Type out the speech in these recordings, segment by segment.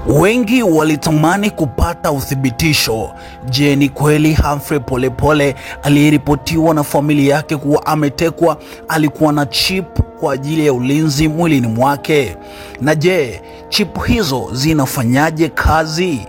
Wengi walitamani kupata uthibitisho. Je, ni kweli Humphrey Polepole aliyeripotiwa na familia yake kuwa ametekwa alikuwa na chip kwa ajili ya ulinzi mwilini mwake? Na je, chip hizo zinafanyaje kazi?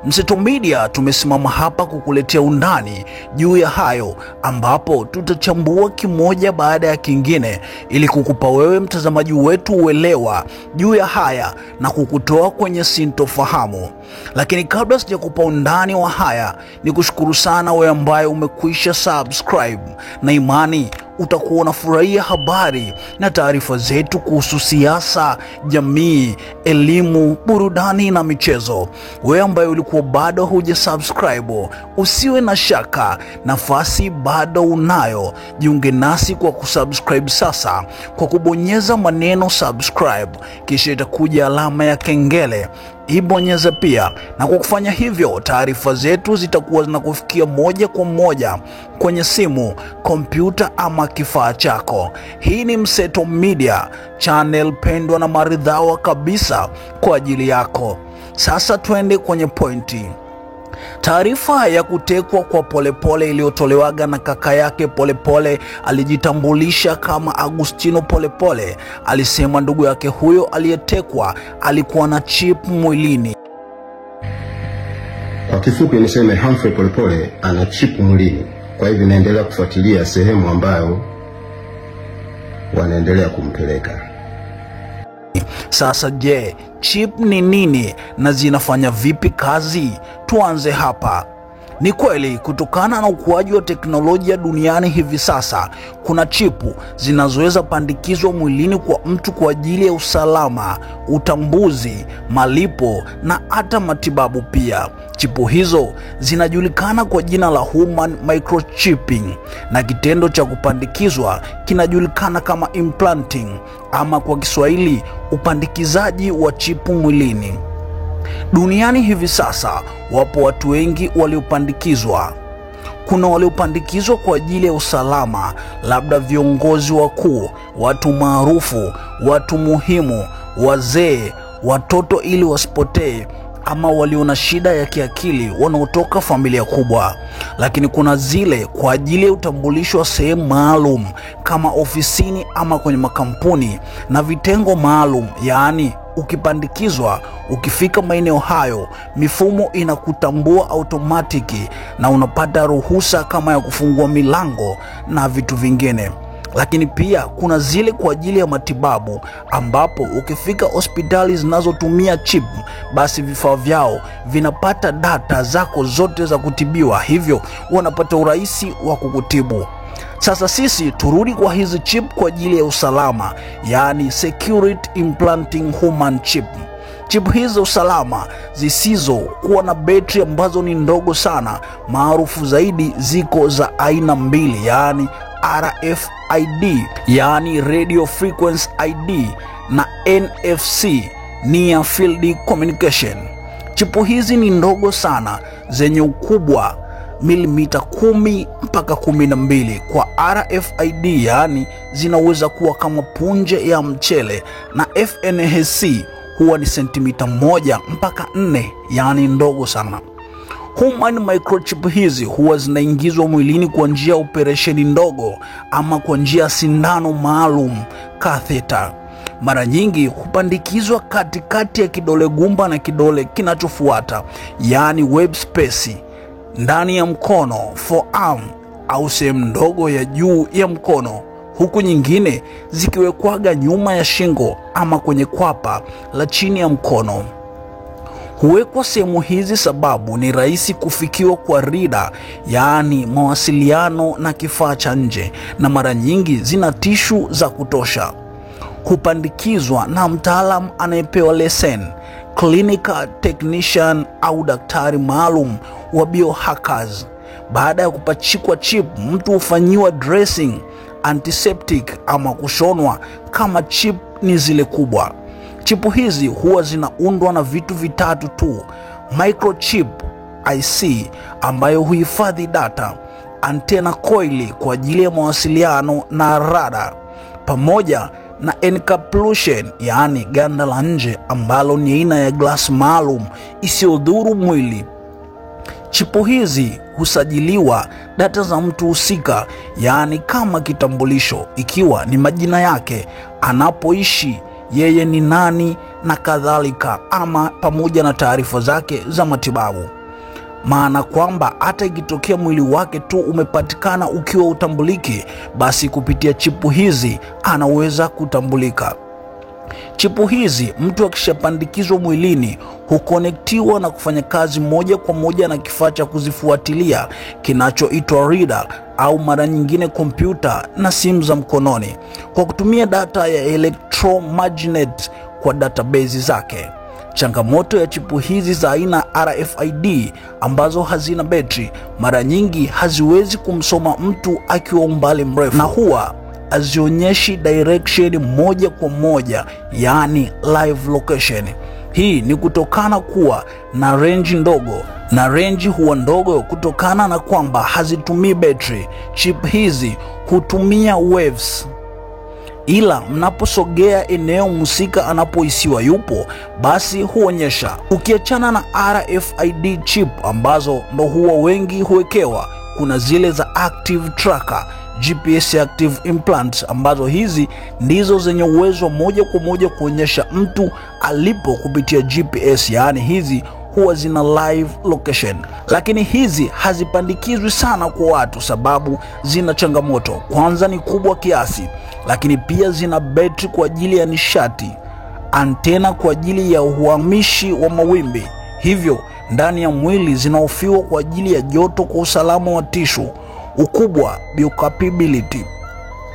Mseto Media tumesimama hapa kukuletea undani juu ya hayo, ambapo tutachambua kimoja baada ya kingine ili kukupa wewe mtazamaji wetu uelewa juu ya haya na kukutoa kwenye sintofahamu. Lakini kabla sijakupa undani wa haya, nikushukuru sana wewe ambaye umekwisha subscribe, na imani utakuwa unafurahia habari na taarifa zetu kuhusu siasa, jamii, elimu, burudani na michezo. Wewe ambaye ulikuwa bado hujasubscribe, usiwe na shaka, nafasi bado unayo. Jiunge nasi kwa kusubscribe sasa kwa kubonyeza maneno subscribe, kisha itakuja alama ya kengele. Ibonyeza pia, na kwa kufanya hivyo taarifa zetu zitakuwa zinakufikia moja kwa moja kwenye simu, kompyuta ama kifaa chako. Hii ni Mseto Media, channel pendwa na maridhawa kabisa kwa ajili yako. Sasa twende kwenye pointi. Taarifa ya kutekwa kwa Polepole iliyotolewaga na kaka yake Polepole alijitambulisha kama Agustino Polepole. Alisema ndugu yake huyo aliyetekwa alikuwa na chip mwilini. Kwa kifupi niseme Humphrey Polepole ana chip mwilini. Kwa hivyo naendelea kufuatilia sehemu ambayo wanaendelea kumpeleka. Sasa je, chip ni nini na zinafanya vipi kazi? Tuanze hapa. Ni kweli kutokana na ukuaji wa teknolojia duniani hivi sasa, kuna chipu zinazoweza pandikizwa mwilini kwa mtu kwa ajili ya usalama, utambuzi, malipo na hata matibabu pia. Chipu hizo zinajulikana kwa jina la human microchipping, na kitendo cha kupandikizwa kinajulikana kama implanting, ama kwa Kiswahili upandikizaji wa chipu mwilini. Duniani hivi sasa wapo watu wengi waliopandikizwa. Kuna waliopandikizwa kwa ajili ya usalama, labda viongozi wakuu, watu maarufu, watu muhimu, wazee, watoto ili wasipotee, ama walio na shida ya kiakili wanaotoka familia kubwa. Lakini kuna zile kwa ajili ya utambulisho wa sehemu maalum kama ofisini ama kwenye makampuni na vitengo maalum. Yaani ukipandikizwa, ukifika maeneo hayo, mifumo inakutambua automatiki na unapata ruhusa kama ya kufungua milango na vitu vingine. Lakini pia kuna zile kwa ajili ya matibabu, ambapo ukifika hospitali zinazotumia chip, basi vifaa vyao vinapata data zako zote za kutibiwa, hivyo wanapata urahisi wa kukutibu. Sasa sisi turudi kwa hizi chip kwa ajili ya usalama, yani security implanting human chip. Chip hizo usalama zisizo kuwa na betri ambazo ni ndogo sana, maarufu zaidi ziko za aina mbili, yani RFID, yani radio frequency ID, na NFC, near field communication. Chipu hizi ni ndogo sana, zenye ukubwa milimita 10 mpaka 12. Kwa RFID, yani zinaweza kuwa kama punje ya mchele, na FNHC huwa ni sentimita 1 mpaka 4, yani ndogo sana. Human microchip hizi huwa zinaingizwa mwilini kwa njia ya operesheni ndogo ama kwa njia ya sindano maalum, catheter. Mara nyingi hupandikizwa katikati ya kidole gumba na kidole kinachofuata, yani web space, ndani ya mkono, forearm, au sehemu ndogo ya juu ya mkono, huku nyingine zikiwekwaga nyuma ya shingo ama kwenye kwapa la chini ya mkono. Huwekwa sehemu hizi sababu ni rahisi kufikiwa kwa rida, yaani mawasiliano na kifaa cha nje, na mara nyingi zina tishu za kutosha. Hupandikizwa na mtaalamu anayepewa leseni, clinical technician au daktari maalum wa biohackers. Baada ya kupachikwa chip, mtu hufanyiwa dressing, antiseptic ama kushonwa kama chip ni zile kubwa. Chipu hizi huwa zinaundwa na vitu vitatu tu: microchip IC ambayo huhifadhi data, antena coil kwa ajili ya mawasiliano na rada, pamoja na encapsulation, yaani ganda la nje ambalo ni aina ya glasi maalum isiyodhuru mwili. Chipu hizi husajiliwa data za mtu husika, yaani kama kitambulisho, ikiwa ni majina yake, anapoishi, yeye ni nani na kadhalika, ama pamoja na taarifa zake za matibabu. Maana kwamba hata ikitokea mwili wake tu umepatikana ukiwa utambuliki, basi kupitia chipu hizi anaweza kutambulika. Chipu hizi mtu akishapandikizwa mwilini hukonektiwa na kufanya kazi moja kwa moja na kifaa cha kuzifuatilia kinachoitwa reader au mara nyingine kompyuta na simu za mkononi, kwa kutumia data ya electromagnet kwa database zake. Changamoto ya chipu hizi za aina RFID ambazo hazina betri, mara nyingi haziwezi kumsoma mtu akiwa umbali mrefu, na huwa hazionyeshi direction moja kwa moja, yaani live location. Hii ni kutokana kuwa na range ndogo, na range huwa ndogo kutokana na kwamba hazitumii betri. Chip hizi hutumia waves, ila mnaposogea eneo mhusika anapohisiwa yupo, basi huonyesha. Ukiachana na RFID chip ambazo ndo huwa wengi huwekewa, kuna zile za active tracker, GPS active implants, ambazo hizi ndizo zenye uwezo moja kwa moja kuonyesha mtu alipo kupitia GPS, yaani hizi huwa zina live location. Lakini hizi hazipandikizwi sana kwa watu sababu zina changamoto. Kwanza ni kubwa kiasi, lakini pia zina betri kwa ajili ya nishati, antena kwa ajili ya uhamishi wa mawimbi, hivyo ndani ya mwili zinaofiwa kwa ajili ya joto kwa usalama wa tishu. Ukubwa, biocompatibility,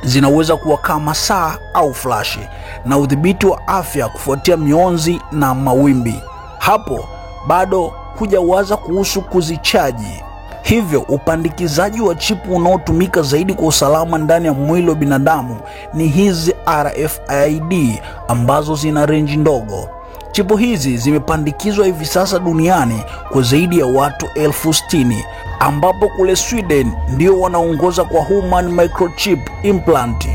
zinaweza kuwa kama saa au flashi, na udhibiti wa afya kufuatia mionzi na mawimbi. Hapo bado hujawaza kuhusu kuzichaji. Hivyo upandikizaji wa chipu unaotumika zaidi kwa usalama ndani ya mwili wa binadamu ni hizi RFID ambazo zina range ndogo. Chipu hizi zimepandikizwa hivi sasa duniani kwa zaidi ya watu 60,000, ambapo kule Sweden ndio wanaongoza kwa human microchip implant.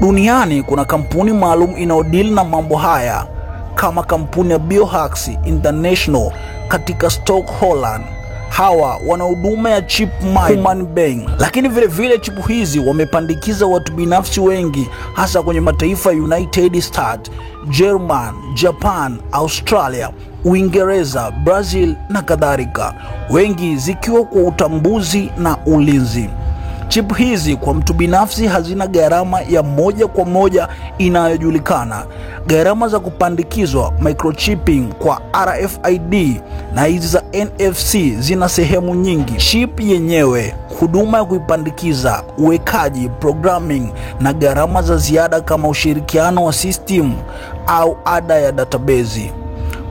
Duniani kuna kampuni maalum inayodeal na mambo haya kama kampuni ya Biohacks International katika Stockholm. Hawa wana huduma ya chip human being, lakini vile vile chipu hizi wamepandikiza watu binafsi wengi, hasa kwenye mataifa United States, German, Japan, Australia, Uingereza, Brazil na kadhalika, wengi zikiwa kwa utambuzi na ulinzi. Chip hizi kwa mtu binafsi hazina gharama ya moja kwa moja inayojulikana. Gharama za kupandikizwa microchipping kwa RFID na hizi za NFC zina sehemu nyingi: chip yenyewe, huduma ya kuipandikiza, uwekaji, programming na gharama za ziada kama ushirikiano wa system au ada ya database.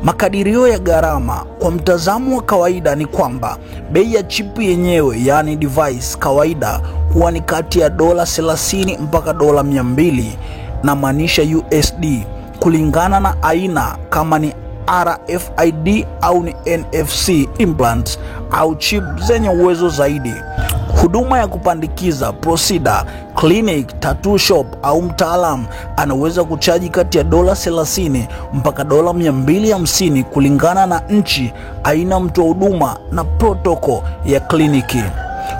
Makadirio ya gharama kwa mtazamo wa kawaida ni kwamba bei ya chipu yenyewe, yani device kawaida, huwa ni kati ya $30 mpaka $200, na maanisha USD, kulingana na aina, kama ni RFID au ni NFC implants au chip zenye uwezo zaidi. Huduma ya kupandikiza, procedure, clinic, tattoo shop au mtaalamu anaweza kuchaji kati ya $30 mpaka $250 kulingana na nchi, aina mtu wa huduma na protocol ya kliniki.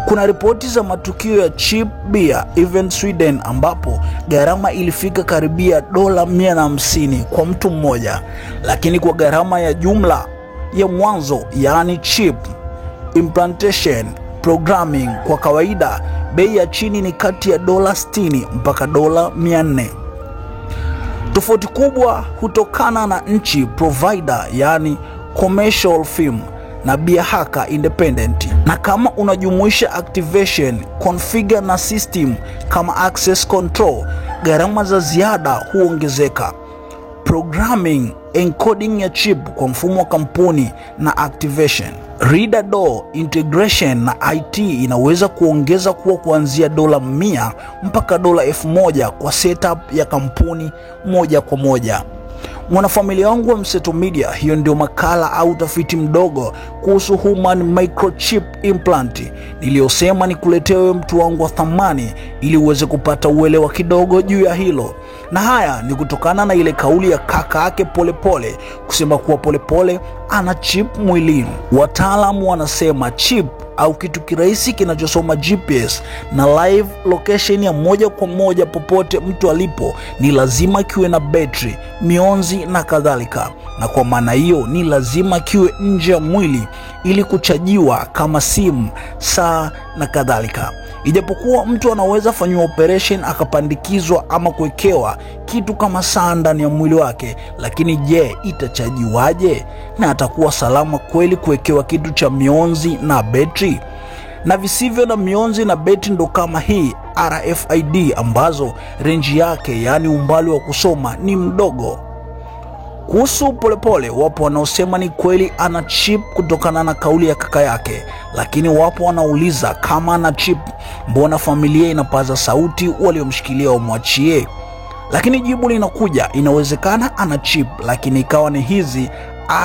Kuna ripoti za matukio ya chip beer event Sweden ambapo gharama ilifika karibia $150 kwa mtu mmoja, lakini kwa gharama ya jumla ya mwanzo, yani chip implantation programming, kwa kawaida bei ya chini ni kati ya $60 mpaka $400. Tofauti kubwa hutokana na nchi, provider, yani commercial firm na biohacker independent, na kama unajumuisha activation, configure na system kama access control, gharama za ziada huongezeka. Programming, encoding ya chip kwa mfumo wa kampuni na activation, reader door integration na IT inaweza kuongeza kuwa kuanzia $100 mpaka $1,000 kwa setup ya kampuni moja kwa moja. Mwanafamilia wangu wa Mseto Media, hiyo ndio makala au utafiti mdogo kuhusu human microchip implant niliyosema nikuletea wewe mtu wangu wa thamani ili uweze kupata uelewa kidogo juu ya hilo. Na haya ni kutokana na ile kauli ya kaka yake Polepole kusema kuwa Polepole ana chip mwilini. Wataalamu wanasema chip au kitu kirahisi kinachosoma GPS na live location ya moja kwa moja popote mtu alipo ni lazima kiwe na betri, mionzi na kadhalika. Na kwa maana hiyo ni lazima kiwe nje ya mwili ili kuchajiwa kama simu, saa na kadhalika. Ijapokuwa mtu anaweza fanywa operation akapandikizwa ama kuwekewa kitu kama saa ndani ya mwili wake, lakini je, itachajiwaje? Na atakuwa salama kweli kuwekewa kitu cha mionzi na betri? Na visivyo na mionzi na betri ndo kama hii RFID ambazo range yake, yani umbali wa kusoma, ni mdogo. Kuhusu Polepole, wapo wanaosema ni kweli ana chip kutokana na kauli ya kaka yake, lakini wapo wanauliza kama ana chip, mbona familia inapaza sauti waliomshikilia wamwachie? Lakini jibu linakuja, inawezekana ana chip lakini ikawa ni hizi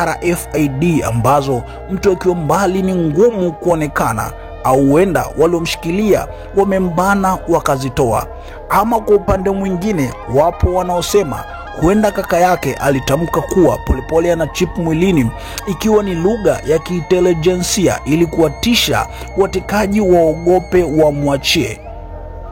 RFID ambazo mtu akiwa mbali ni ngumu kuonekana, au huenda waliomshikilia wamembana wakazitoa. Ama kwa upande mwingine, wapo wanaosema huenda kaka yake alitamka kuwa Polepole ana chip mwilini ikiwa ni lugha ya kiintelijensia ili kuwatisha watekaji waogope wamwachie.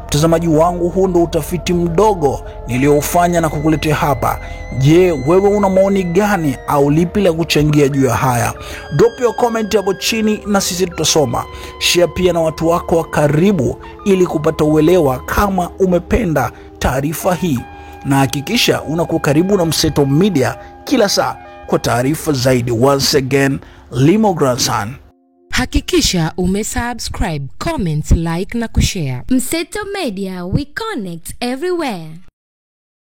Mtazamaji wangu, huu ndo utafiti mdogo nilioufanya na kukuletea hapa. Je, wewe una maoni gani au lipi la kuchangia juu ya haya? Drop your comment hapo chini na sisi tutasoma. Share pia na watu wako wa karibu ili kupata uelewa kama umependa taarifa hii. Na hakikisha unakuwa karibu na Mseto Media kila saa kwa taarifa zaidi. Once again, Limo Grandson. Hakikisha umesubscribe, comment, like na kushare. Mseto Media, we connect everywhere.